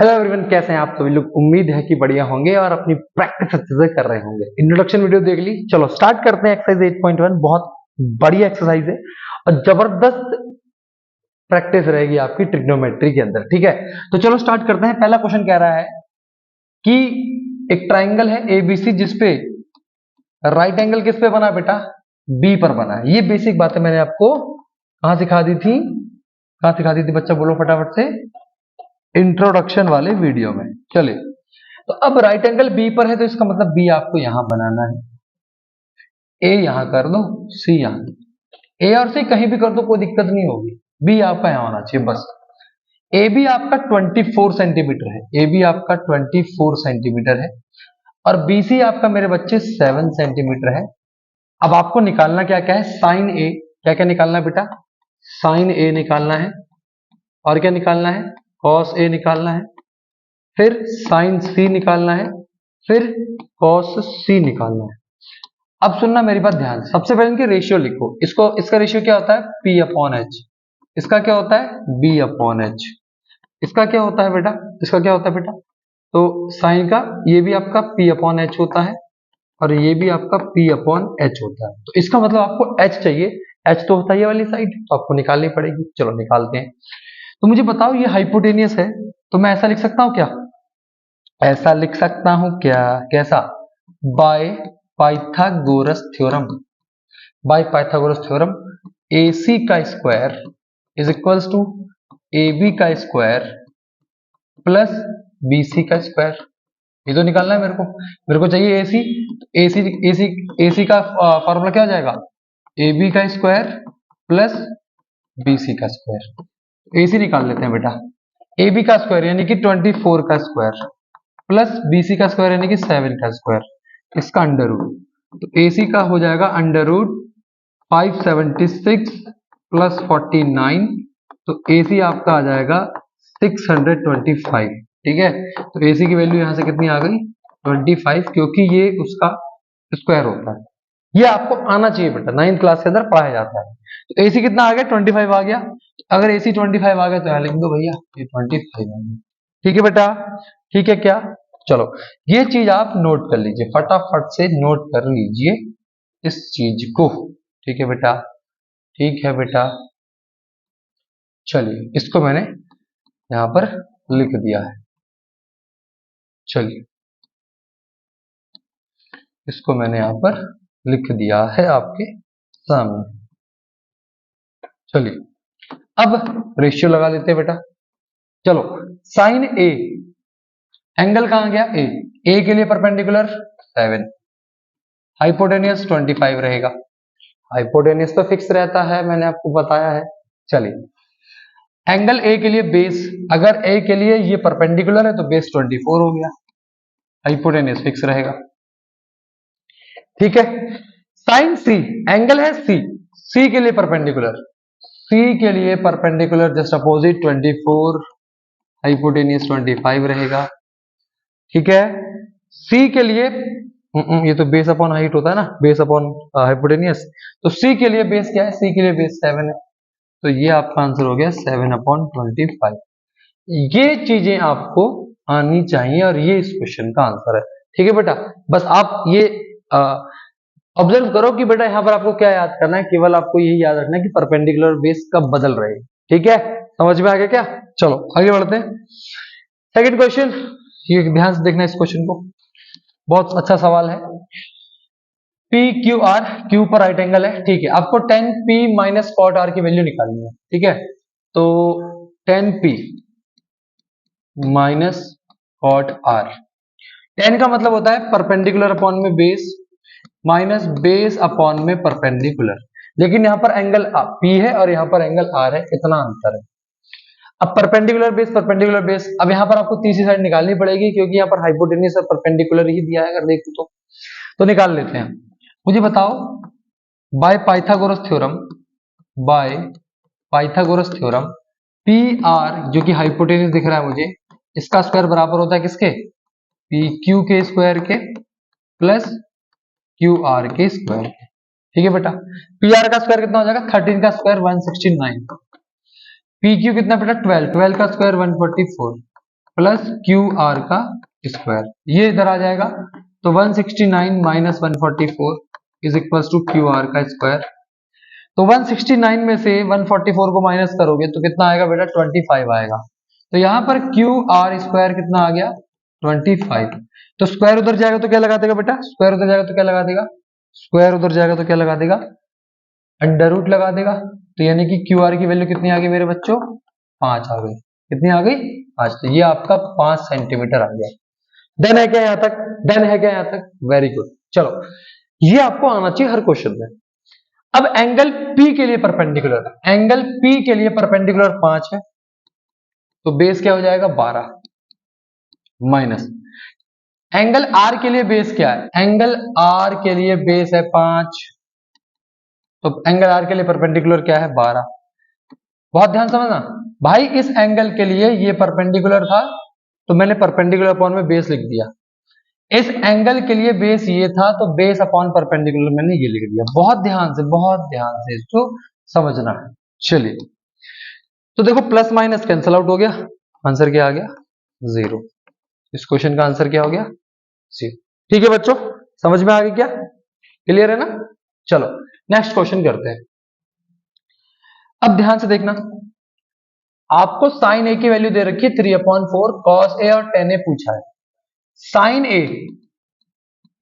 Hello everyone, कैसे हैं आप सभी लोग। उम्मीद है कि बढ़िया होंगे और अपनी प्रैक्टिस अच्छे से कर रहे होंगे। इंट्रोडक्शन वीडियो देख ली, चलो स्टार्ट करते हैं। एक्सरसाइज 8.1 बहुत बढ़िया एक्सरसाइज है और जबरदस्त प्रैक्टिस रहेगी आपकी ट्रिग्नोमेट्री के अंदर। ठीक है, तो चलो स्टार्ट करते हैं। पहला क्वेश्चन कह रहा है कि एक ट्राइंगल है एबीसी जिसपे राइट एंगल किस पे बना बेटा, बी पर बना है। ये बेसिक बातें मैंने आपको कहां सिखा दी थी, बच्चा बोलो फटाफट से, इंट्रोडक्शन वाले वीडियो में। चलिए, तो अब राइट एंगल बी पर है तो इसका मतलब बी आपको यहां बनाना है। ए यहां कर दो, सी यहां, ए और सी कहीं भी कर दो, कोई दिक्कत नहीं होगी। बी आपका यहां होना चाहिए बस। ए बी आपका 24 सेंटीमीटर है, ए बी आपका 24 सेंटीमीटर है और बीसी आपका मेरे बच्चे 7 सेंटीमीटर है। अब आपको निकालना क्या क्या है, साइन ए। क्या क्या निकालना है बेटा, साइन ए निकालना है और क्या निकालना है, कॉस ए निकालना है, फिर साइन सी निकालना है, फिर कॉस सी निकालना है। अब सुनना मेरी बात ध्यान से, सबसे पहले इनके रेशियो लिखो। इसका रेशियो क्या होता है, पी अपॉन एच। इसका क्या होता है, बी अपॉन एच। इसका क्या होता है बेटा, तो साइन का ये भी आपका पी अपॉन एच होता है और ये भी आपका पी अपॉन एच होता है। तो इसका मतलब आपको एच चाहिए, एच तो होता है ये वाली साइड, तो आपको निकालनी पड़ेगी। चलो निकालते हैं। तो मुझे बताओ, ये हाइपोटेनियस है तो मैं ऐसा लिख सकता हूं क्या, ऐसा लिख सकता हूं क्या, कैसा, by Pythagoras theorem. By Pythagoras theorem AC का square is equals to AB का स्क्वायर प्लस BC का स्क्वायर। ये तो निकालना है मेरे को चाहिए AC। AC का फॉर्मूला क्या हो जाएगा, AB का स्क्वायर प्लस BC का स्क्वायर। AC निकाल लेते हैं बेटा, AB का स्क्वायर यानी कि 24 का स्क्वायर प्लस BC का स्क्वायर यानी कि 7 का स्क्वायर, इसका अंडर रूट। तो AC का हो जाएगा अंडर रूट 576 प्लस 49, तो AC आपका आ जाएगा 625। ठीक है, तो AC की वैल्यू यहां से कितनी आ गई, 25, क्योंकि ये उसका स्क्वायर होता है। ये आपको आना चाहिए बेटा, 9th क्लास के अंदर पढ़ाया जाता है। तो AC कितना आ गया, 25 आ गया। अगर AC 25 आ गया तो यहां लिख दो भैया, ये 25 आ गया। ठीक है बेटा, ठीक है क्या, चलो ये चीज आप नोट कर लीजिए, फटाफट से नोट कर लीजिए इस चीज को। ठीक है बेटा, ठीक है बेटा, चलिए इसको मैंने यहां पर लिख दिया है। चलिए इसको मैंने यहां पर लिख दिया है आपके सामने। चलिए अब रेशियो लगा लेते हैं बेटा। चलो, साइन ए, एंगल कहां गया, ए के लिए परपेंडिकुलर 7, हाइपोटेनियस 25 रहेगा। हाइपोटेनियस तो फिक्स रहता है, मैंने आपको बताया है। चलिए एंगल ए के लिए बेस, अगर ए के लिए ये परपेंडिकुलर है तो बेस 24 हो गया, हाइपोटेनियस फिक्स रहेगा। ठीक है, साइन सी, एंगल है सी के लिए परपेंडिकुलर, सी के लिए परपेंडिकुलर जस्ट अपोजिट 24, हाइपोटेनियस 25 रहेगा। ठीक है, सी के लिए ये तो बेस अपॉन हाइट होता है ना, बेस अपॉन हाइपोटेनियस, तो सी के लिए बेस क्या है, सी के लिए बेस 7 है, तो ये आपका आंसर हो गया 7/25। ये चीजें आपको आनी चाहिए और ये इस क्वेश्चन का आंसर है। ठीक है बेटा, बस आप ये ऑब्जर्व करो कि बेटा यहाँ पर आपको क्या याद करना है, केवल आपको यही याद रखना है कि परपेंडिकुलर बेस कब बदल रहे हैं। ठीक है, समझ में आ गया क्या, चलो आगे बढ़ते हैं। सेकंड क्वेश्चन, ये ध्यान से देखना इस क्वेश्चन को, बहुत अच्छा सवाल है। पी क्यू आर, क्यू पर राइट एंगल है। ठीक है, आपको 10P माइनस कॉट आर की वैल्यू निकालनी है। ठीक है, तो 10P माइनस कॉट आर, 10 का मतलब होता है परपेंडिकुलर अपॉन में बेस माइनस बेस अपॉन में परपेंडिकुलर, लेकिन यहाँ पर एंगल P है और यहाँ पर एंगल R है, इतना अंतर है। अब परपेंडिकुलर बेस, अब यहाँ पर आपको तीसरी साइड निकालनी पड़ेगी क्योंकि यहाँ पर हाइपोटेनियस और परपेंडिकुलर ही दिया है, अगर देखो तो निकाल लेते हैं। मुझे बताओ, bye Pythagoras theorem P R जो कि हाइपोटेनियस दिख रहा है मुझे, इसका स्क्वायर बराबर होता है किसके, पी क्यू के स्क्वायर के प्लस क्यू आर के स्क्वायर के। ठीक है बेटा, पी आर का स्क्वायर कितना हो जाएगा, 13 का स्क्वायर 169, पी क्यू कितना बेटा 12 का स्क्वायर 144, प्लस क्यू आर का स्क्वायर, ये इधर आ जाएगा। तो 169 minus 144 is equal to Q R का स्क्वायर। तो 169 में से 144 को माइनस करोगे तो कितना आएगा बेटा, 25 आएगा। तो यहाँ पर क्यू आर स्क्वायर कितना आ गया, 25। तो स्क्वायर उधर जाएगा तो क्या लगा देगा बेटा, स्क्वायर उधर जाएगा तो क्या लगा देगा, स्क्वायर उधर जाएगा तो क्या लगा देगा, अंडर रूट लगा देगा। तो यानी कि क्यू आर की वैल्यू कितनी आ गई मेरे बच्चों, 5 आ गई। कितनी आ गई, 5। तो ये आपका 5 सेंटीमीटर आ गया। डन है क्या यहाँ तक, डन है क्या यहाँ तक, वेरी गुड। चलो ये आपको आना चाहिए हर क्वेश्चन में। अब एंगल P के लिए परपेंडिकुलर, एंगल P के लिए परपेंडिकुलर 5 है, तो बेस क्या हो जाएगा, 12 माइनस एंगल R के लिए बेस क्या है, एंगल R के लिए बेस है 5, तो एंगल R के लिए परपेंडिकुलर क्या है, 12। बहुत ध्यान समझना भाई, इस एंगल के लिए ये परपेंडिकुलर था तो मैंने परपेंडिकुलर अपॉन में बेस लिख दिया। इस एंगल के लिए बेस ये था तो बेस अपॉन परपेंडिकुलर मैंने ये लिख दिया। बहुत ध्यान से इसको समझना है। चलिए तो देखो प्लस माइनस कैंसिल आउट हो गया, आंसर क्या आ गया, 0। इस क्वेश्चन का आंसर क्या हो गया, 0। ठीक है बच्चों, समझ में आ गई क्या, क्लियर है ना। चलो नेक्स्ट क्वेश्चन करते हैं। अब ध्यान से देखना, आपको साइन ए की वैल्यू दे रखी है 3/4, कॉस ए और टेन ए पूछा है। Sine A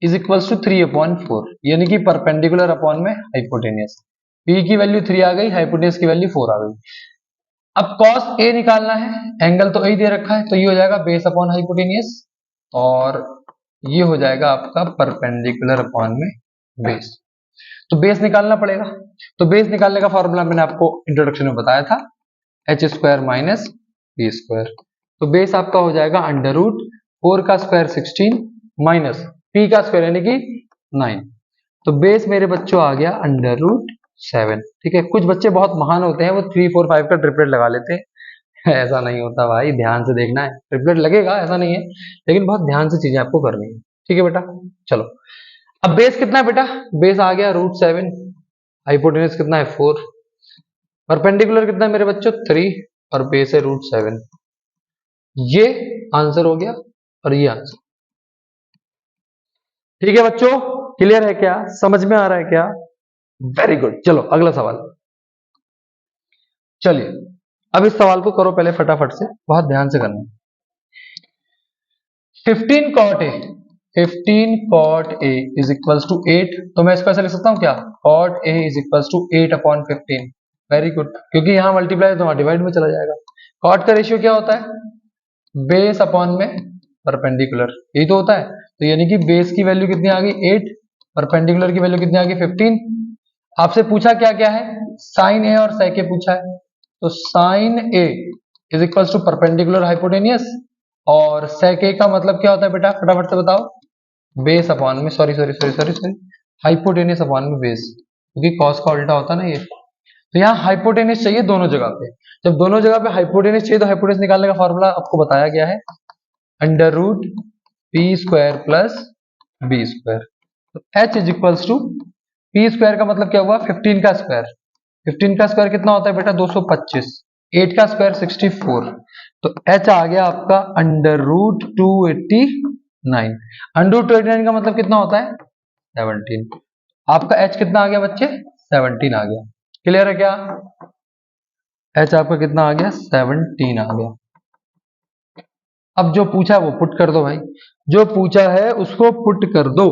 is equal to 3/4, यानी कि परपेंडिकुलर अपॉन में हाइपोटेनियस। पी की वैल्यू 3 आ गई, हाइपोटेनियस की वैल्यू 4 आ गई। अब कॉस ए निकालना है, एंगल तो ए दे रखा है, तो ये हो जाएगा बेस अपॉन हाइपोटेनियस, और ये हो जाएगा आपका परपेंडिकुलर अपॉन में बेस। तो बेस निकालना पड़ेगा। तो बेस निकालने का फॉर्मूला मैंने आपको इंट्रोडक्शन में बताया था, H square minus B square. तो बेस आपका हो जाएगा अंडर रूट 4 का स्क्वायर 16 माइनस पी का स्क्वायर यानी कि 9। तो बेस मेरे बच्चों आ गया अंडर रूट 7। ठीक है, कुछ बच्चे बहुत महान होते हैं, वो 3 4 5 का ट्रिपलेट लगा लेते हैं। ऐसा नहीं होता भाई, ध्यान से देखना है। ट्रिपलेट लगेगा ऐसा नहीं है, लेकिन बहुत ध्यान से चीजें आपको करनी है। ठीक है बेटा, चलो अब बेस कितना है बेटा, बेस आ गया √7, हाइपोटेनस कितना है 4, परपेंडिकुलर कितना है मेरे बच्चों 3, और बेस है √7। ये आंसर हो गया और ये आंसर। ठीक है बच्चों, क्लियर है क्या, समझ में आ रहा है क्या, वेरी गुड। चलो अगला सवाल। चलिए अब इस सवाल को करो पहले फटाफट से, बहुत ध्यान से करना। 15 cot a, 15 cot a is equal to 8। तो मैं इसको ऐसे लिख सकता हूं क्या, cot a is equal to 8/15। Very good, क्योंकि यहां मल्टीप्लाई है तो वहां डिवाइड में चला जाएगा। cot का रेशियो क्या होता है, बेस अपॉन में परपेंडिकुलर, यही तो होता है। तो यानी कि बेस की वैल्यू कितनी आ गई 8, परपेंडिकुलर की वैल्यू कितनी आ गई 15। आपसे पूछा क्या क्या है, साइन ए और सेक ए पूछा है। तो sine A is equal to perpendicular hypotenuse, और सेक ए का मतलब क्या होता है बेटा, फटाफट से बताओ, बेस अपॉन में सॉरी हाइपोटेनियस अपॉन में बेस, क्योंकि कॉस का उल्टा होता है ना ये। तो यहाँ हाइपोटेनियस चाहिए दोनों जगह पे। जब दोनों जगह पे हाइपोटेनियस चाहिए तो हाइपोटेनियस निकालने का फॉर्मूला आपको बताया गया है, under root P square plus B square. तो H is equal to P square का मतलब क्या हुआ, 15 का स्क्वायर। 15 का स्क्वायर कितना होता है बेटा 225, 8 का स्क्वायर 64। तो एच आ गया आपका अंडर रूट 289। अंडर रूट 289 का मतलब कितना होता है 17। आपका एच कितना आ गया बच्चे, 17 आ गया। क्लियर है क्या, एच आपका कितना आ गया 17 आ गया। अब जो पूछा है वो पुट कर दो भाई, जो पूछा है उसको पुट कर दो।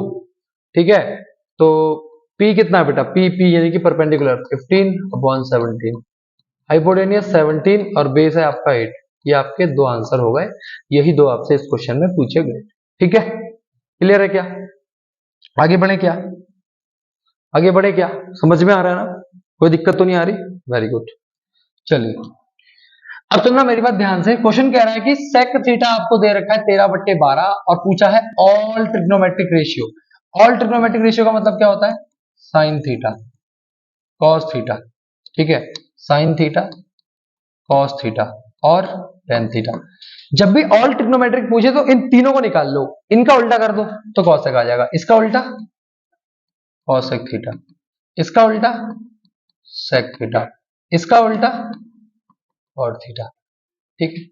ठीक है, तो P कितना है बेटा, P यानी कि परपेंडिकुलर 15/17, हाइपोटेनियस 17 और बेस है आपका 8। ये आपके दो आंसर हो गए, यही दो आपसे इस क्वेश्चन में पूछे गए। ठीक है, क्लियर है क्या, आगे बढ़े क्या, आगे बढ़े क्या, समझ में आ रहा है ना, कोई दिक्कत तो नहीं आ रही, वेरी गुड। चलिए अब सुनना मेरी बात ध्यान से, क्वेश्चन कह रहा है कि सेक थीटा आपको दे रखा है 13/12 और पूछा है all trigonometric ratio. All trigonometric ratio का मतलब क्या होता है, साइन थीटा कॉस थीटा। ठीक है, साइन थीटा कॉस थीटा और टेन थीटा। जब भी ऑल ट्रिग्नोमेट्रिक पूछे तो इन तीनों को निकाल लो, इनका उल्टा कर दो तो कॉसेक आ जाएगा, इसका उल्टा कॉसेक थीटा, इसका उल्टा सेक थीटा, इसका उल्टा और थीटा। ठीक है,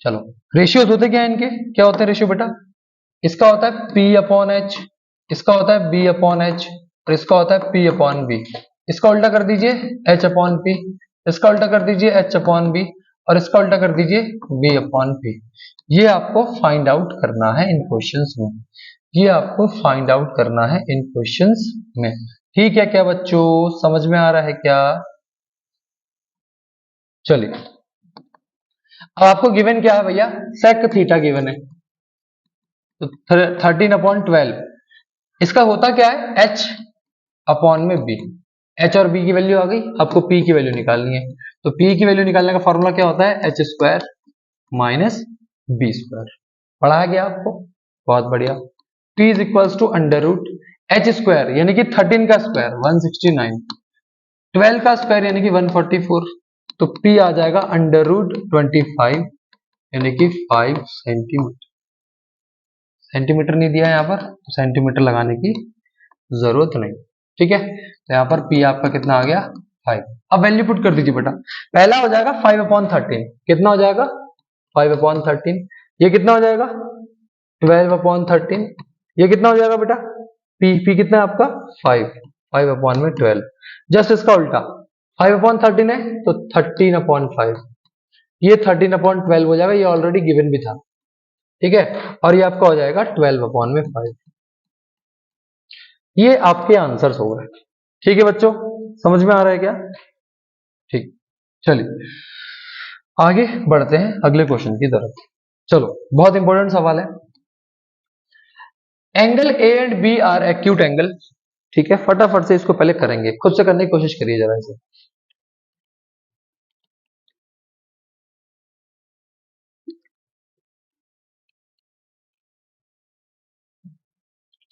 चलो रेशियोज होते क्या है इनके, क्या होते हैं रेशियो बेटा, इसका होता है P अपॉन एच, इसका होता है B अपॉन एच, और इसका होता है P अपॉन बी। इसका उल्टा कर दीजिए H अपॉन P, इसका उल्टा कर दीजिए H अपॉन B, और इसका उल्टा कर दीजिए B अपॉन P। ये आपको फाइंड आउट करना है इन क्वेश्चंस में, ये आपको फाइंड आउट करना है इन क्वेश्चंस में। ठीक है क्या बच्चों, समझ में आ रहा है क्या? चलिए अब आपको गिवन क्या है भैया, सेक थीटा गिवन है, तो 13/12, इसका होता क्या है H अपॉन में B। H और B की वैल्यू आ गई, आपको P की वैल्यू निकालनी है, तो P की वैल्यू निकालने का फॉर्मूला क्या होता है, H square minus B square. पढ़ाया गया आपको, बहुत बढ़िया। P is equals to under root H square यानी कि 13 का स्क्वायर 169, 12 का स्क्वायर यानी कि 144, तो P आ जाएगा अंडर रूट 25 यानी कि 5 सेंटीमीटर। सेंटीमीटर नहीं दिया यहाँ पर, तो सेंटीमीटर लगाने की जरूरत नहीं। ठीक है, तो यहाँ पर P आपका कितना आ गया 5। अब वैल्यू पुट कर दीजिए बेटा, पहला हो जाएगा 5/13, कितना हो जाएगा 5/13, ये कितना हो जाएगा 12/13, ये कितना हो जाएगा बेटा P कितना है आपका 5/12, जस्ट इसका उल्टा 5/13 है तो 13/5, ये 13/12 हो जाएगा, ये ऑलरेडी गिवन भी था। ठीक है, और ये आपका हो जाएगा 12/5। ये आपके आंसर्स हो गए। ठीक है बच्चों, समझ में आ रहा है क्या? ठीक, चलिए आगे बढ़ते हैं अगले क्वेश्चन की तरफ। चलो बहुत इंपॉर्टेंट सवाल है, angle A and B are acute angle. ठीक है, फटाफट से इसको पहले करेंगे, खुद से करने की कोशिश करिए जरा इसे।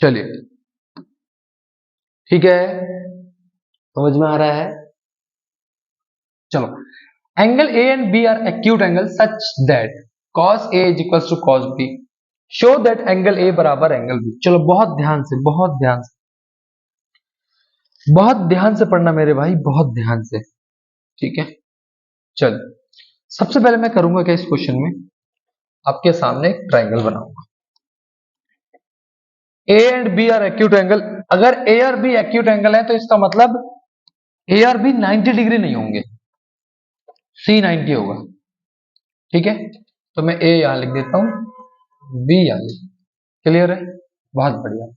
चलिए ठीक है, समझ में आ रहा है? चलो, angle A and B are acute angle such that cos A is equal to cos B, show that angle A बराबर एंगल बी। चलो बहुत ध्यान से, बहुत ध्यान से, बहुत ध्यान से पढ़ना मेरे भाई, बहुत ध्यान से। ठीक है, चल सबसे पहले मैं करूंगा क्या, इस क्वेश्चन में आपके सामने एक ट्राइंगल बनाऊंगा। A and B are acute angle, अगर ए और बी एक्यूट एंगल है तो इसका मतलब ए और बी 90 डिग्री नहीं होंगे, सी 90 होगा। ठीक है, तो मैं ए यहां लिख देता हूं, बी यहां लिख, क्लियर है, बहुत बढ़िया।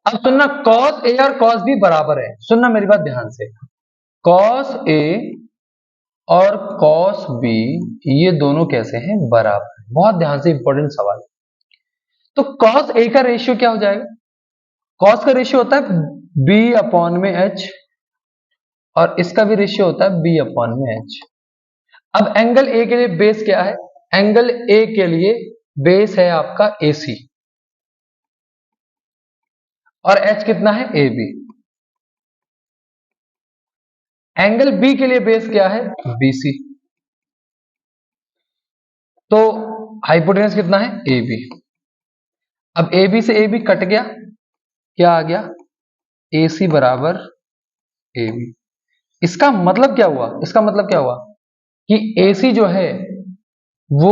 अब सुनना, कॉस ए और कॉस बी बराबर है, सुनना मेरी बात ध्यान से, कॉस ए और कॉस बी ये दोनों कैसे हैं, बराबर। बहुत ध्यान से, इंपॉर्टेंट सवाल। तो कॉस ए का रेशियो क्या हो जाएगा, कॉस का रेशियो होता है बी अपॉन में एच, और इसका भी रेशियो होता है बी अपॉन में एच। अब एंगल ए के लिए बेस क्या है, एंगल ए के लिए बेस है आपका AC, और एच कितना है AB। एंगल बी के लिए बेस क्या है BC, तो हाइपोटेनस कितना है AB। अब AB से AB कट गया, क्या आ गया AC बराबर AB। इसका मतलब क्या हुआ, इसका मतलब क्या हुआ कि AC जो है वो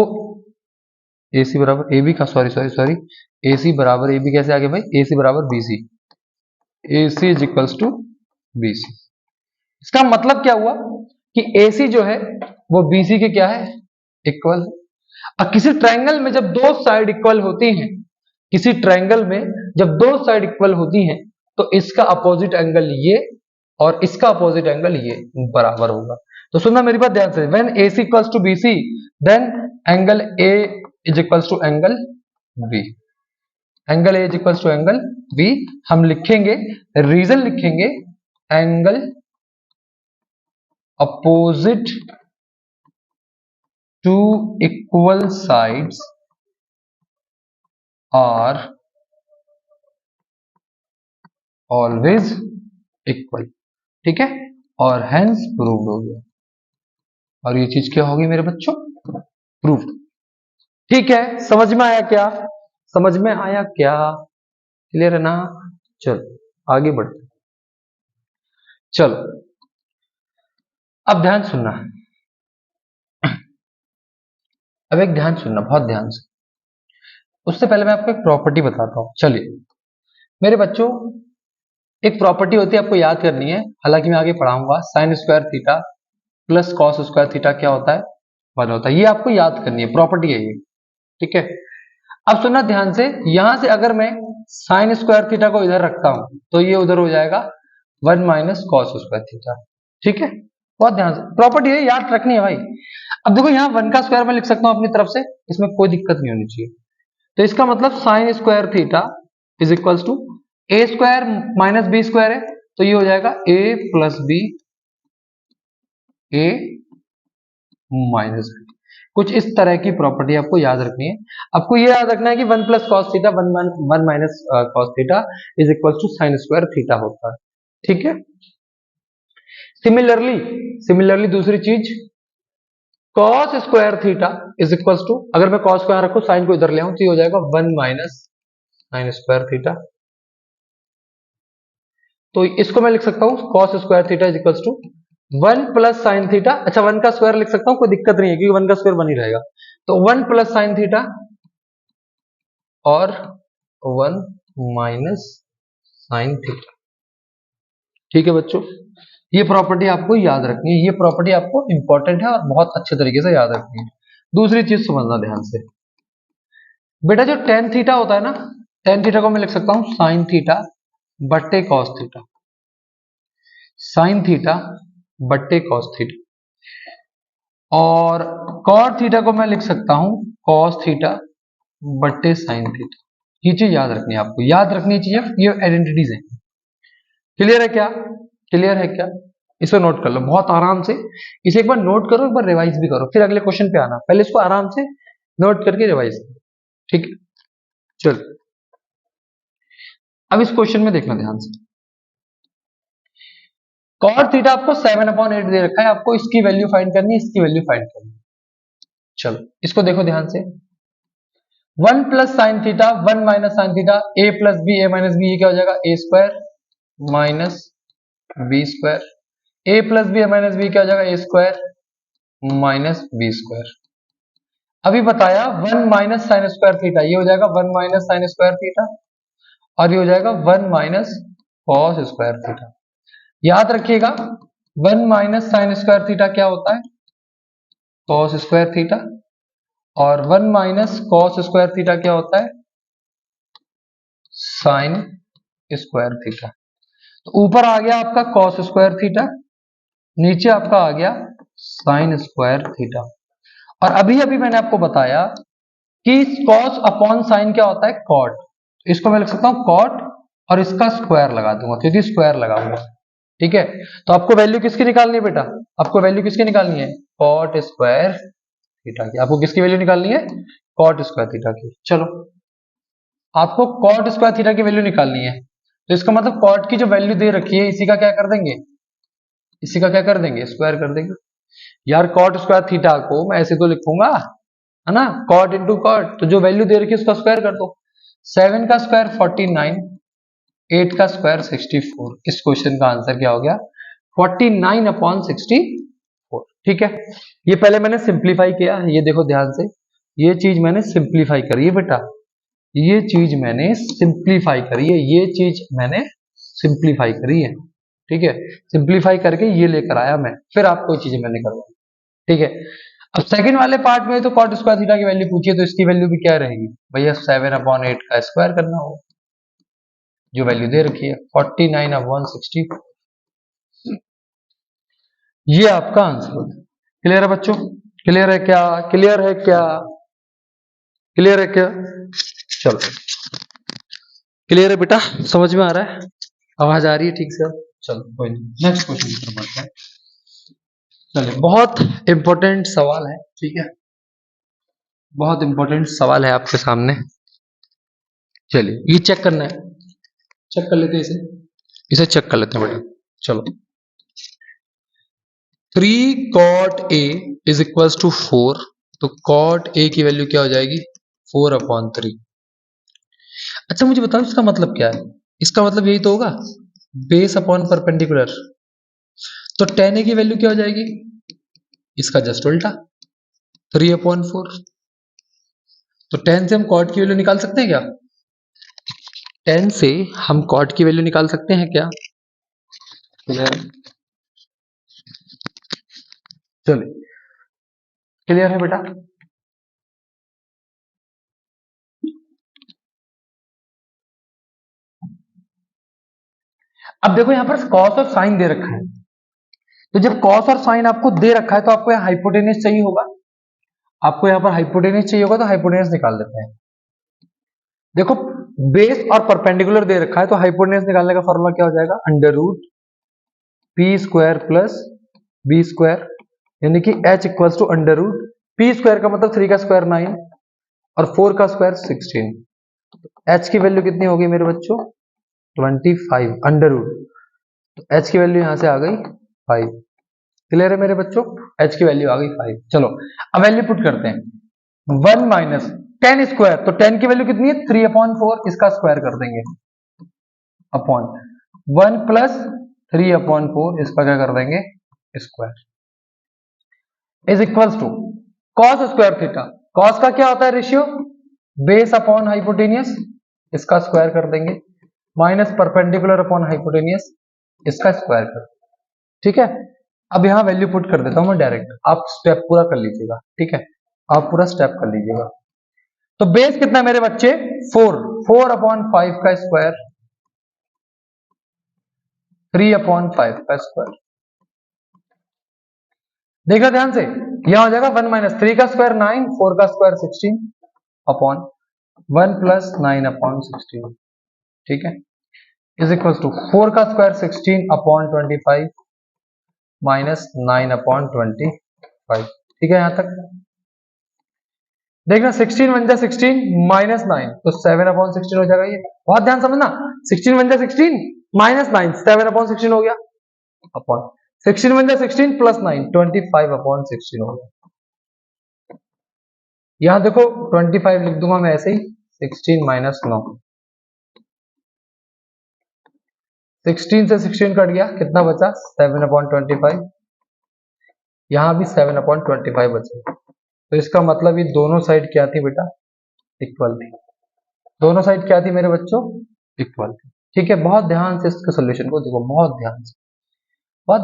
AC बराबर AB का, सॉरी सॉरी सॉरी, AC बराबर AB कैसे आ गया भाई, AC बराबर BC, AC is equals to BC। इसका मतलब क्या हुआ कि AC जो है वो BC के क्या है, इक्वल। अब किसी ट्रायंगल में जब दो साइड इक्वल होती हैं, किसी ट्रायंगल में जब दो साइड इक्वल होती हैं, तो इसका अपोजिट एंगल ये और इसका अपोजिट एंगल ये बराबर होगा। तो सुनना मेरी बात ध्यान से, when AC equals to BC then angle A is equals to angle B, angle A is equals to angle B। हम लिखेंगे, रीजन लिखेंगे, angle opposite two equal sides are always equal। ठीक है, और hence proved हो गया, और ये चीज क्या होगी मेरे बच्चों, प्रूफ। ठीक है, समझ में आया क्या, समझ में आया क्या, क्लियर है ना? चलो आगे बढ़ते, चलो अब ध्यान सुनना, अब एक ध्यान सुनना, बहुत ध्यान से। उससे पहले मैं आपको एक प्रॉपर्टी बताता हूँ। चलिए मेरे बच्चों, एक प्रॉपर्टी होती है, आपको याद करनी है, हालांकि मैं आगे पढ़ाऊंगा। Sign square theta plus cos square theta क्या होता है? 1 होता है। ये आपको याद करनी है, प्रॉपर्टी है ये, ठीक है। अब सुनना ध्यान से, यहां से अगर मैं साइन स्क्वायर थीटा को इधर रखता हूं तो ये उधर हो जाएगा 1 माइनस कॉस स्क्वायर थीटा, ठीक है। बहुत ध्यान से, प्रॉपर्टी है, याद रखनी है भाई। अब देखो यहाँ 1 का स्क्वायर मैं लिख सकता हूं अपनी तरफ से, इसमें कोई दिक्कत नहीं होनी चाहिए। तो इसका मतलब sine square theta is equals to A square minus B square है, तो ये हो जाएगा A plus B, A minus B. कुछ इस तरह की प्रॉपर्टी आपको याद रखनी है। आपको ये याद रखना है कि 1 plus cos theta 1 minus cos theta is equal to sine square theta होता है, ठीक है। सिमिलरली दूसरी चीज, cos square theta is equal to, अगर मैं कॉस को यहां रखूं, साइन को इधर ले आऊं, तो ये हो जाएगा 1 माइनस साइन स्क्वायर थीटा। तो इसको मैं लिख सकता हूं cos square theta is equal to 1 plus sine theta. अच्छा 1 का स्क्वायर लिख सकता हूं, कोई दिक्कत नहीं है, क्योंकि 1 का स्क्वायर 1 ही रहेगा। तो 1 प्लस साइन थीटा और 1 माइनस साइन थीटा, ठीक है बच्चों। ये प्रॉपर्टी आपको याद रखनी है, ये प्रॉपर्टी आपको इंपॉर्टेंट है और बहुत अच्छे तरीके से याद रखनी है। दूसरी चीज समझना ध्यान से बेटा, जो टेन थीटा होता है ना, टेन थीटा को मैं लिख सकता हूं साइन थीटा बट्टे कॉस थीटा, साइन थीटा बट्टे कॉस थीटा। और कॉट थीटा को मैं लिख सकता हूं कॉस थीटा बट्टे साइन थीटा। ये चीज याद रखनी है आपको, याद रखनी चीजें, ये आइडेंटिटीज है। क्लियर है क्या? क्लियर है क्या? इसे नोट कर लो बहुत आराम से, इसे एक बार नोट करो, एक बार रिवाइज भी करो, फिर अगले क्वेश्चन पे आना। पहले इसको आराम से नोट करके रिवाइज करो, ठीक है। चल अब इस क्वेश्चन में देखना ध्यान से, कॉट थीटा आपको 7/8 दे रखा है, आपको इसकी वैल्यू फाइंड करनी है, इसकी वैल्यू फाइंड करनी है। चलो इसको देखो ध्यान से, 1 plus sine theta 1 minus sine theta, A plus B A minus B, ये क्या हो जाएगा? A square minus B square. A plus B A minus B क्या हो जाएगा? A square minus B square. अभी बताया 1 माइनस साइन स्क्वायर थीटा, ये हो जाएगा 1 माइनस साइन स्क्वायर थीटा, और ये हो जाएगा 1 माइनस कॉस स्क्वायर थीटा। याद रखिएगा 1 माइनस साइन स्क्वायर थीटा क्या होता है? कॉस स्क्वायर थीटा, और 1 माइनस कॉस स्क्वायर थीटा क्या होता है? Sign square theta. तो ऊपर आ गया आपका कॉस स्क्वायर थीटा, नीचे आपका आ गया साइन स्क्वायर थीटा। और अभी अभी मैंने आपको बताया कि कॉस अपॉन साइन क्या होता है? कॉट। इसको मैं लिख सकता हूं कॉट, और इसका स्क्वायर लगा दूंगा, क्योंकि स्क्वायर लगाऊंगा, ठीक है। तो आपको वैल्यू किसकी निकालनी है बेटा? आपको वैल्यू किसकी निकालनी है? कॉट स्क्वायर थीटा की। आपको किसकी वैल्यू निकालनी है? कॉट स्क्वायर थीटा की। चलो आपको कॉट स्क्वायर थीटा की वैल्यू निकालनी है, तो इसका मतलब कॉट की जो वैल्यू दे रखी है, इसी का क्या कर देंगे? इसी का क्या कर देंगे? स्क्वायर कर देंगे। यार कॉट स्क्वायर थीटा को मैं ऐसे तो लिखूंगा, है ना, कॉट इंटू कॉट, तो जो वैल्यू दे रखी है उसका स्क्वायर कर दो। 7 का स्क्वायर 49, 8 का स्क्वायर 64। इस क्वेश्चन का आंसर क्या हो गया? 49/64, ठीक है। ये पहले मैंने सिंप्लीफाई किया, ये देखो ध्यान से, ये चीज मैंने सिंप्लीफाई करी है बेटा, ये चीज मैंने सिंप्लीफाई करी है, ये चीज मैंने सिंप्लीफाई करी है, ठीक है। सिंप्लीफाई करके ये लेकर आया मैं, फिर आपको चीजें मैंने करवाई, ठीक है। अब सेकंड वाले पार्ट में तो कॉट स्क्वायर थीटा की वैल्यू पूछिए, तो इसकी वैल्यू भी क्या रहेगी भैया? 7/8 का स्क्वायर करना होगा, जो वैल्यू दे रखी है 49/64। ये आपका आंसर होगा। क्लियर है बच्चों? क्लियर है क्या? क्लियर है क्या? क्लियर है क्या? चलो क्लियर है बेटा? समझ में आ रहा है? आवाज आ रही है ठीक से? चलो कोई नहीं, नेक्स्ट क्वेश्चन की तरफ बढ़ते हैं। चलिए बहुत इंपॉर्टेंट सवाल है, ठीक है, बहुत इंपॉर्टेंट सवाल है आपके सामने। चलिए ये चेक करना है, चेक कर लेते हैं इसे चेक कर लेते हैं बेटा। चलो 3 cot a is equal to 4, तो cot a की वैल्यू क्या हो जाएगी? 4/3। अच्छा मुझे बताओ इसका मतलब क्या है? इसका मतलब यही तो होगा, बेस अपॉन परपेंडिकुलर। तो tan a की वैल्यू क्या हो जाएगी? इसका जस्ट उल्टा, 3/4। तो 10 से हम कॉट की वैल्यू निकाल सकते हैं क्या? 10 से हम कॉट की वैल्यू निकाल सकते हैं क्या? चलिए, क्लियर है बेटा? अब देखो यहां पर कॉस और साइन दे रखा है, तो जब कॉस और साइन आपको दे रखा है तो आपको यहाँ हाइपोटेनस चाहिए होगा। आपको यहाँ पर हाइपोटेनस चाहिए होगा, तो हाइपोटेनस निकाल लेते हैं। देखो बेस और परपेंडिकुलर दे रखा है, तो हाइपोटेनस निकालने का फॉर्मूला क्या हो जाएगा? Under root P square plus B square, यानी कि h equals to under root P square का मतलब 3 का स्क्वायर 9 और 4 का स्क्वायर 16। h की वैल्यू कितनी होगी मेरे बच्चों? 25 अंडर रूट, तो h की वैल्यू यहां से आ गई 5। क्लियर है मेरे बच्चों? h की वैल्यू आ गई 5। चलो अब वैल्यू पुट करते हैं। 1 माइनस 10 स्क्वायर, तो 10 की वैल्यू कितनी है? 3/4, इसका स्क्वायर कर देंगे अपॉन 1 प्लस 3/4, इसका क्या कर देंगे? Square is equals to cos square theta. Cos का क्या होता है रेशियो? बेस अपॉन हाइपोटेनियस, इसका स्क्वायर कर देंगे, माइनस परपेंडिकुलर अपॉन हाइपोटेनियस, इसका स्क्वायर कर। ठीक है, अब यहां वैल्यू पुट कर देता हूं मैं डायरेक्ट, आप स्टेप पूरा कर लीजिएगा। ठीक है, आप पूरा स्टेप कर लीजिएगा। तो बेस कितना मेरे बच्चे? 4/5 का स्क्वायर, 3/5 का स्क्वायर। देखा ध्यान से, यहां हो जाएगा 1 माइनस 3 का स्क्वायर 9, 4 का स्क्वायर 16 अपॉन 1 प्लस 9/16। ठीक है, इज इक्वल टू 4 का स्क्वायर 16/25 माइनस 9/25। ठीक है, यहां तक देखना, 16 1 जा 16 माइनस 9, तो 7/16 हो जाएगा। ये बहुत ध्यान समझना, 16 1 जा 16 माइनस 9, 7/16 हो गया अपॉन 16 1 जा 16 प्लस 9, 25/16 हो गया। यहां देखो 25 लिख दूंगा मैं ऐसे ही, 16 माइनस 9, 16 से 16 कट गया, कितना बचा? 7/25। यहां भी 7/25 बचा, तो इसका मतलब ये दोनों साइड क्या थी बेटा? इक्वल थी। दोनों साइड क्या थी मेरे बच्चों? इक्वल थी। ठीक है, बहुत ध्यान से इसके सोल्यूशन को देखो, बहुत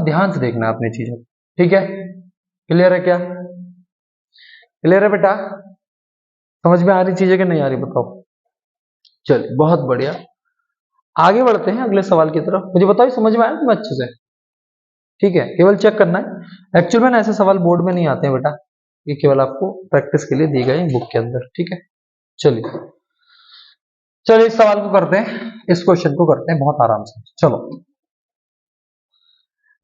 ध्यान से देखना अपनी चीजों को। ठीक है, क्लियर है क्या? क्लियर है बेटा? समझ में आ रही चीजें कि नहीं आ रही बताओ? चलिए बहुत बढ़िया, आगे बढ़ते हैं अगले सवाल की तरफ। मुझे बताओ समझ में आया तुम्हें अच्छे से? ठीक है, केवल चेक करना है। एक्चुअल में ऐसे सवाल बोर्ड में नहीं आते हैं बेटा, ये केवल आपको प्रैक्टिस के लिए दी गई बुक के अंदर। ठीक है, चलिए चलिए इस सवाल को करते हैं, इस क्वेश्चन को करते हैं बहुत आराम से। चलो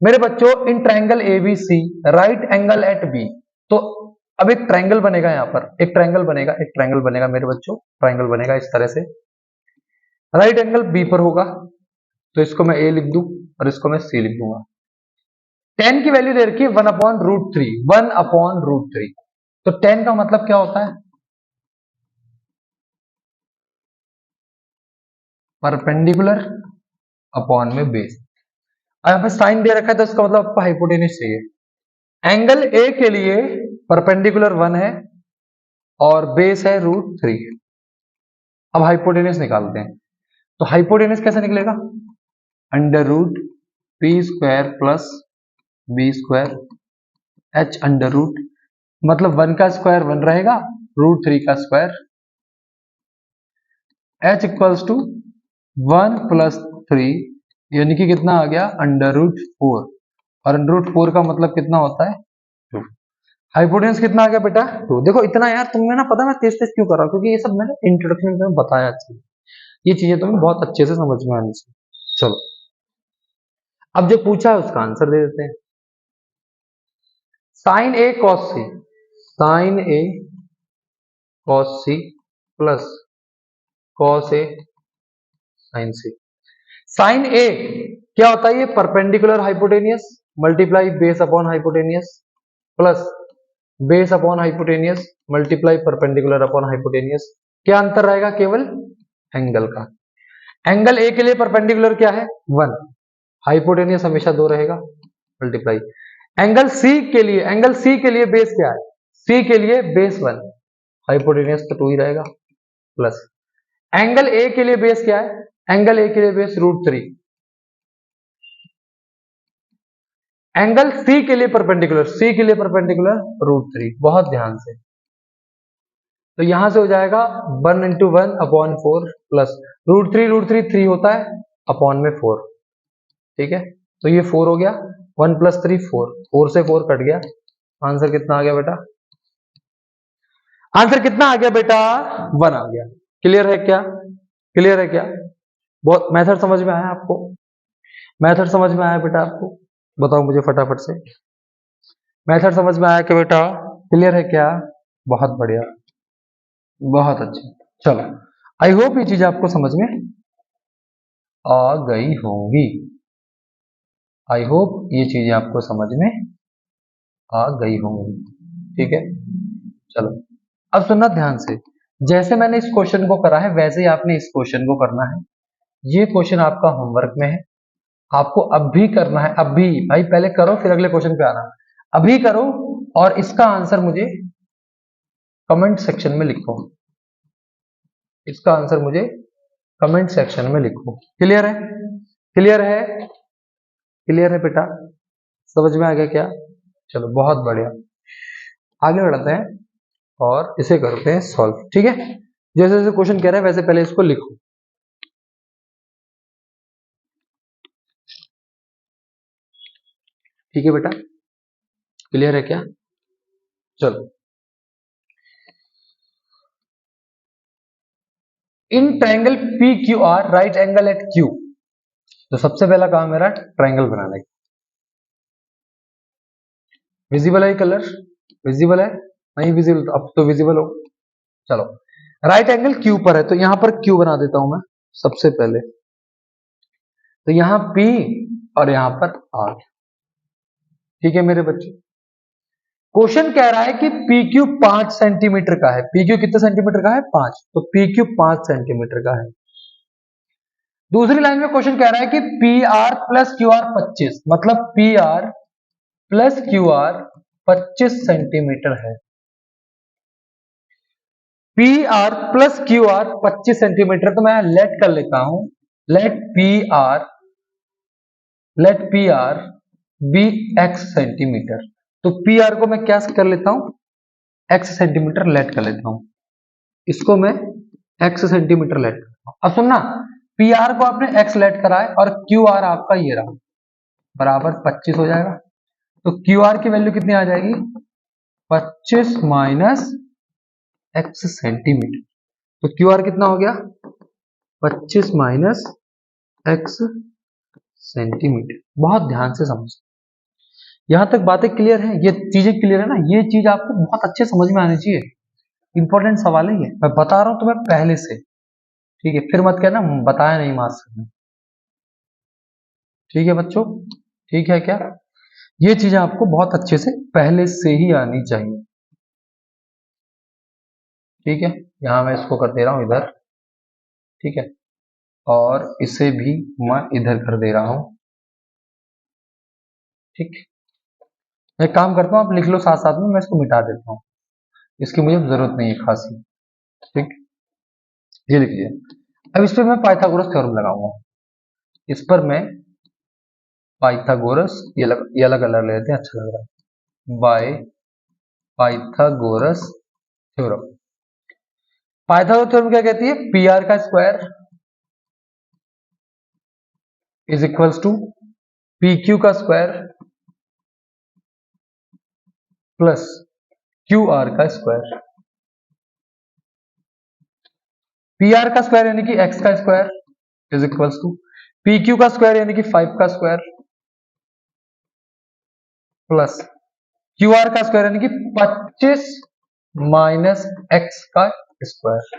मेरे बच्चों, in triangle A B C right angle at B, तो अब एक ट्रायंगल बनेगा, यहां पर एक ट्रायंगल बनेगा मेरे बच्चों, ट्रायंगल बनेगा इस तरह से, राइट एंगल बी पर होगा, तो इसको मैं ए लिख दूं और इसको मैं सी लिख दूंगा। 10 की वैल्यू दे रखी है 1/√3, 1/√3, तो 10 का मतलब क्या होता है? परपेंडिकुलर अपॉन में बेस। यहाँ पे साइन दे रखा है, तो इसका मतलब आपको हाइपोटेनस चाहिए। एंगल ए के लिए परपेंडिकुलर 1 है और बेस है √3। अब हाइपोटेनस निकालते हैं, तो हाइपोटेनस कैसे निकलेगा? Under root P square plus B square H under root, मतलब 1 का स्क्वायर 1 रहेगा, √3 का square, H equals to 1 plus 3, यानी कि कितना आ गया? अंडर रूट 4, और अंडर रूट 4 का मतलब कितना होता है? 2। हाइपोटेनस कितना आ गया बेटा? 2। देखो इतना यार तुम्हें ना पता मैं तेज तेज क्यों कर रहा हूं, क्योंकि ये सब मैंने इंट्रोडक्शन में बताया अच्छे, ये चीजें तुम्हें बहुत अच्छे से समझ में आनी चाहिए। चलो अब जो पूछा है उसका आंसर दे देते हैं। Sign A cos C, sign A cos C plus cos A sign C. Sign ए क्या होता है? ये perpendicular hypotenuse multiply base upon hypotenuse plus base upon hypotenuse multiply perpendicular upon hypotenuse. क्या अंतर रहेगा? केवल एंगल का। एंगल ए के लिए परपेंडिकुलर क्या है? 1, हाइपोटेनियस हमेशा 2 रहेगा, मल्टीप्लाई। एंगल सी के लिए बेस क्या है? सी के लिए बेस 1, हाइपोटेनियस तो 2 ही रहेगा, प्लस एंगल ए के लिए बेस क्या है, एंगल ए के लिए बेस √3, एंगल सी के लिए परपेंडिकुलर, सी के लिए परपेंडिकुलर √3, बहुत ध्यान से। तो यहां से हो जाएगा 1 × 1/4 प्लस √3 3 होता है अपॉन में 4, ठीक है। तो ये 4 हो गया, 1 + 3 4, 4 से 4 कट गया, आंसर कितना आ गया बेटा, आंसर कितना आ गया बेटा, 1 आ गया। क्लियर है क्या, क्लियर है क्या, बहुत मेथड समझ में आया आपको, मेथड समझ में आया बेटा आपको, बताओ मुझे फटाफट से, मेथड समझ में आया क्या बेटा, क्लियर है क्या, बहुत बढ़िया, बहुत अच्छा। चलो आई होप ये चीज आपको समझ में आ गई होंगी, आई होप ये चीजें आपको समझ में आ गई होंगी, ठीक है। चलो अब सुनना ध्यान से, जैसे मैंने इस क्वेश्चन को करा है वैसे ही आपने इस क्वेश्चन को करना है। ये क्वेश्चन आपका होमवर्क में है, आपको अब भी करना है, अब भी भाई, पहले करो फिर अगले क्वेश्चन पे आना, अभी करो और इसका आंसर मुझे कमेंट सेक्शन में लिखो, इसका आंसर मुझे कमेंट सेक्शन में लिखो। क्लियर है, क्लियर है, क्लियर है बेटा, समझ में आ गया क्या, चलो बहुत बढ़िया, आगे बढ़ते हैं और इसे करते हैं सॉल्व, ठीक है। जैसे जैसे क्वेश्चन कह रहा है वैसे पहले इसको लिखो, ठीक है बेटा, क्लियर है क्या, चलो। In triangle P Q R right angle at Q, तो सबसे पहला काम मेरा ट्रायंगल बनाना है, विजिबल है कलर, विजिबल है, नहीं विजिबल, अब तो विजिबल हो। चलो राइट एंगल क्यू पर है तो यहां पर क्यू बना देता हूं मैं सबसे पहले, तो यहां P और यहां पर R, ठीक है मेरे बच्चे। क्वेश्चन कह रहा है कि PQ 5 सेंटीमीटर का है, PQ कितने सेंटीमीटर का है, 5, तो PQ 5 सेंटीमीटर का है। दूसरी लाइन में क्वेश्चन कह रहा है कि PR + QR 25, मतलब PR + QR 25 सेंटीमीटर है, PR + QR 25 सेंटीमीटर, तो मैं लेट कर लेता हूं, let PR be x centimetre, तो PR को मैं क्या कर लेता हूं, x सेंटीमीटर लेट कर लेता हूं, इसको मैं x सेंटीमीटर लेट करता हूं। अब सुनना, PR को आपने x लेट करा है और QR आपका ये रहा, बराबर 25 हो जाएगा, तो QR की वैल्यू कितनी आ जाएगी, 25 - x सेंटीमीटर, तो QR कितना हो गया, 25 - x सेंटीमीटर। बहुत ध्यान से समझ, यहां तक बातें क्लियर है, ये चीजें क्लियर है ना, ये चीज आपको बहुत अच्छे समझ में आनी चाहिए, इंपॉर्टेंट सवाल है ये, मैं बता रहा हूं तुम्हें पहले से, ठीक है, फिर मत कहना बताया नहीं मास्टर ने, ठीक है बच्चों, ठीक है क्या, ये चीजें आपको बहुत अच्छे से पहले से ही आनी चाहिए, ठीक है। यहां मैं इसको कर दे रहा हूं इधर, ठीक है, और इसे भी मैं इधर कर दे रहा हूं, ठीक। मैं काम करता हूं, आप लिख लो साथ साथ में, मैं इसको मिटा देता हूं, इसकी मुझे जरूरत नहीं है खासी, ठीक, ये लिख लिया। अब इस पर मैं पाइथागोरस थ्योरम लगाऊंगा, इस पर मैं पाइथागोरस, ये अलग कलर ले लेते हैं, अच्छा लग रहा है, by Pythagoras theorem. Pythagoras theorem क्या कहती है, PR का square is equals to PQ का स्क्वायर प्लस QR का स्क्वायर, PR का स्क्वायर यानी कि x का square is equals to PQ का स्क्वायर यानी कि 5 का स्क्वायर प्लस QR का स्क्वायर यानी कि 25 - x का स्क्वायर,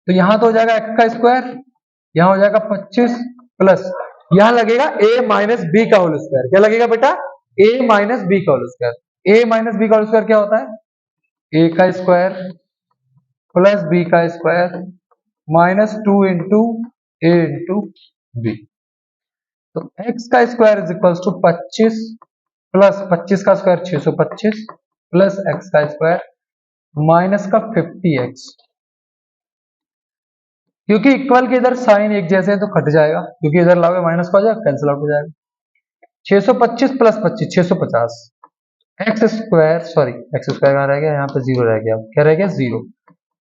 तो यहां तो हो जाएगा x का स्क्वायर, यहां हो जाएगा 25 प्लस, यहां लगेगा a - b का होल स्क्वायर, क्या लगेगा बेटा, a - b का होल स्क्वायर, a - b का होल स्क्वायर क्या होता है, a का स्क्वायर प्लस b का स्क्वायर -2 × a × b, तो x का square is equal to 25 plus 25 का स्क्वायर 625 प्लस x का स्क्वायर माइनस का 50x, क्योंकि इक्वल के इधर साइन एक जैसे हैं तो कट जाएगा, क्योंकि इधर लाओगे माइनस का हो जाएगा, कैंसिल आउट हो जाएगा। 625 plus 25 650, x square, sorry x square कहाँ रह गया, यहाँ पे जीरो रह गया, क्या रह गया zero,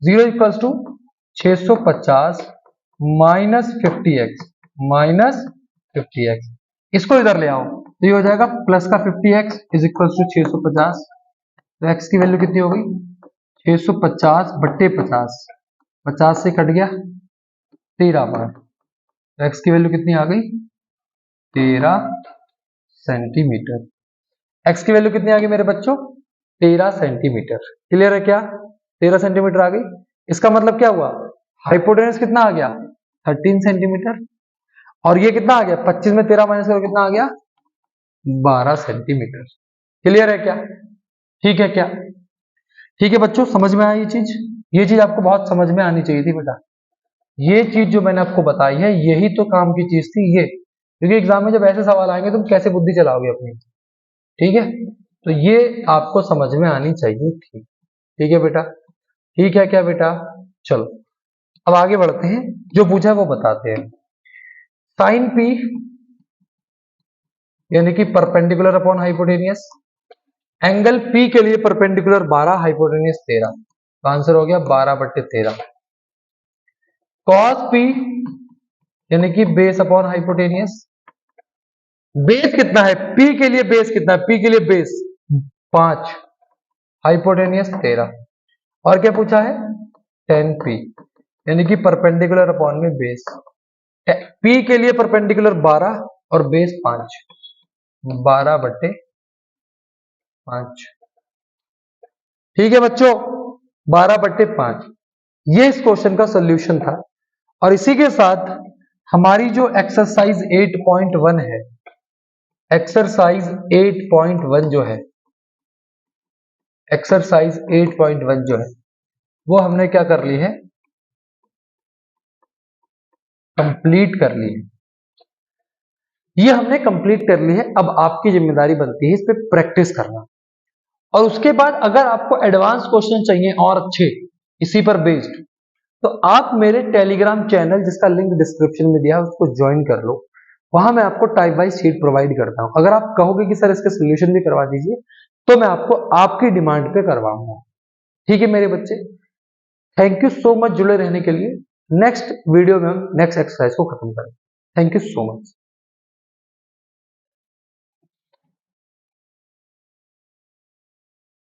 zero equals to 650 minus 50x, minus 50x, इसको इधर ले आओ तो ये हो जाएगा प्लस का 50x इज इक्वल्स टू 650, तो x की वैल्यू कितनी हो गई 650 बट्टे 50, 50 से कट गया 13 बार, तो x की वैल्यू कितनी आ गई 13 सेंटीमीटर, x की वैल्यू कितनी आ गई मेरे बच्चों 13 सेंटीमीटर, क्लियर है क्या, 13 सेंटीमीटर आ गई। इसका मतलब क्या हुआ, हाइपोटेनस कितना आ गया 13 सेंटीमीटर, और ये कितना आ गया 25 में 13 माइनस करो कितना आ गया 12 सेंटीमीटर, क्लियर है क्या, ठीक है क्या, ठीक है बच्चों, समझ में आई ये चीज आपको बहुत समझ में आनी चाहिए थी बेटा, ये चीज जो मैंने आपको बताई है यही तो काम की चीज थी ये, क्योंकि एग्जाम में जब ऐसे सवाल आएंगे तुम कैसे बुद्धि चलाओगे अपनी, ठीक है, तो ये आपको समझ में आनी चाहिए थी, ठीक है बेटा, ठीक है क्या बेटा, चलो अब आगे बढ़ते हैं, जो पूछा है वो बताते हैं। साइन पी यानी कि perpendicular upon hypotenuse, angle P के लिए परपेंडिकुलर 12, हाइपोटेनियस 13, तो आंसर हो गया 12 बट्टे 13। कॉस पी यानी कि बेस अपॉन हाइपोटेनियस, बेस कितना है पी के लिए, बेस कितना है पी के लिए, बेस 5, हाइपोटेनियस 13, और क्या पूछा है tan पी यानी कि परपेंडिकुलर अपॉन में बेस, पी के लिए परपेंडिकुलर 12 और बेस 5, 12 बट्टे 5, ठीक है बच्चों 12 बट्टे 5, ये इस क्वेश्चन का सोल्यूशन था। और इसी के साथ हमारी जो एक्सरसाइज 8.1 है, एक्सरसाइज 8.1 जो है, एक्सरसाइज 8.1 जो है वो हमने क्या कर ली है, कंप्लीट कर ली है, ये हमने कंप्लीट कर ली है। अब आपकी जिम्मेदारी बनती है इस पे प्रैक्टिस करना, और उसके बाद अगर आपको एडवांस क्वेश्चन चाहिए और अच्छे इसी पर बेस्ड, तो आप मेरे टेलीग्राम चैनल जिसका लिंक डिस्क्रिप्शन में दिया है उसको ज्वाइन कर लो, वहां मैं आपको टाइप वाइज शीट प्रोवाइड करता हूं। अगर आप कहोगे कि सर इसके सोल्यूशन भी करवा दीजिए तो मैं आपको आपकी डिमांड पे करवाऊंगा, ठीक है मेरे बच्चे, थैंक यू सो मच जुड़े रहने के लिए। नेक्स्ट वीडियो में हम नेक्स्ट एक्सरसाइज को खत्म करें, थैंक यू सो मच।